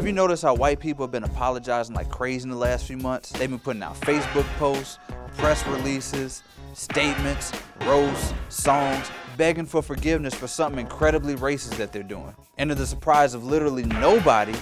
Have you noticed how white people have been apologizing like crazy in the last few months? They've been putting out Facebook posts, press releases, statements, roasts, songs, begging for forgiveness for something incredibly racist that they're doing. And to the surprise of literally nobody,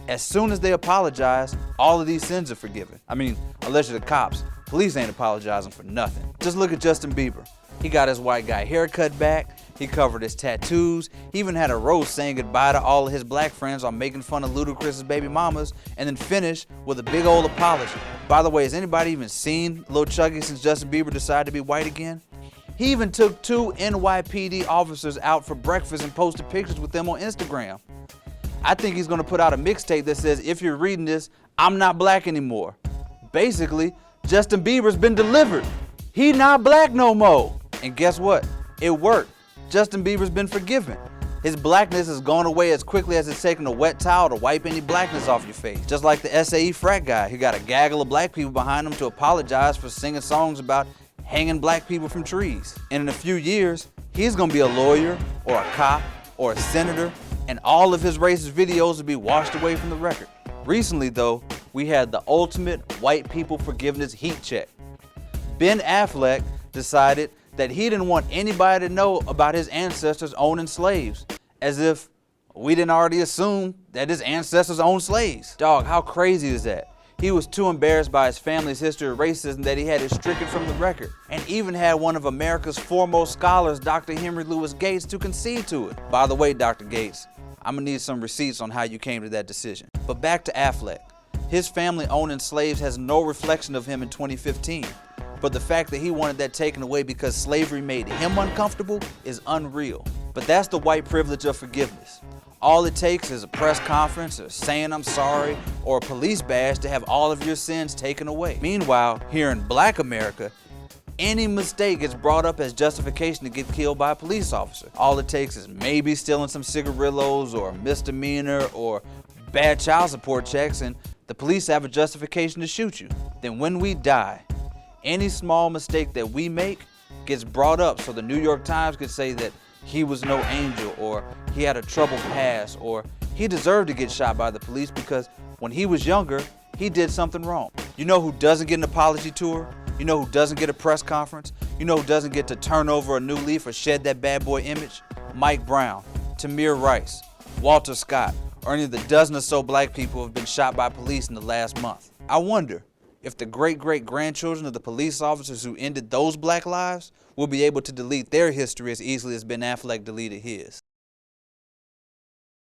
as soon as they apologize, all of these sins are forgiven. I mean, unless you're the cops, police ain't apologizing for nothing. Just look at Justin Bieber. He got his white guy haircut back, he covered his tattoos, he even had a roast saying goodbye to all of his black friends while making fun of Ludacris's baby mamas, and then finished with a big old apology. By the way, has anybody even seen Lil Chuggy since Justin Bieber decided to be white again? He even took 2 NYPD officers out for breakfast and posted pictures with them on Instagram. I think he's gonna put out a mixtape that says, if you're reading this, I'm not black anymore. Basically, Justin Bieber's been delivered. He not black no more. And guess what? It worked. Justin Bieber's been forgiven. His blackness has gone away as quickly as it's taken a wet towel to wipe any blackness off your face. Just like the SAE frat guy who got a gaggle of black people behind him to apologize for singing songs about hanging black people from trees. And in a few years, he's gonna be a lawyer or a cop or a senator, and all of his racist videos will be washed away from the record. Recently though, we had the ultimate white people forgiveness heat check. Ben Affleck decided that he didn't want anybody to know about his ancestors owning slaves, as if we didn't already assume that his ancestors owned slaves. Dog, how crazy is that? He was too embarrassed by his family's history of racism that he had it stricken from the record, and even had one of America's foremost scholars, Dr. Henry Louis Gates, to concede to it. By the way, Dr. Gates, I'm gonna need some receipts on how you came to that decision. But back to Affleck. His family owning slaves has no reflection of him in 2015. But the fact that he wanted that taken away because slavery made him uncomfortable is unreal. But that's the white privilege of forgiveness. All it takes is a press conference, or saying I'm sorry, or a police badge to have all of your sins taken away. Meanwhile, here in Black America, any mistake gets brought up as justification to get killed by a police officer. All it takes is maybe stealing some cigarillos, or a misdemeanor, or bad child support checks, and the police have a justification to shoot you. Then when we die, any small mistake that we make gets brought up so the New York Times could say that he was no angel, or he had a troubled past, or he deserved to get shot by the police because when he was younger, he did something wrong. You know who doesn't get an apology tour? You know who doesn't get a press conference? You know who doesn't get to turn over a new leaf or shed that bad boy image? Mike Brown, Tamir Rice, Walter Scott, or any of the dozen or so black people who have been shot by police in the last month. I wonder if the great-great-grandchildren of the police officers who ended those black lives will be able to delete their history as easily as Ben Affleck deleted his.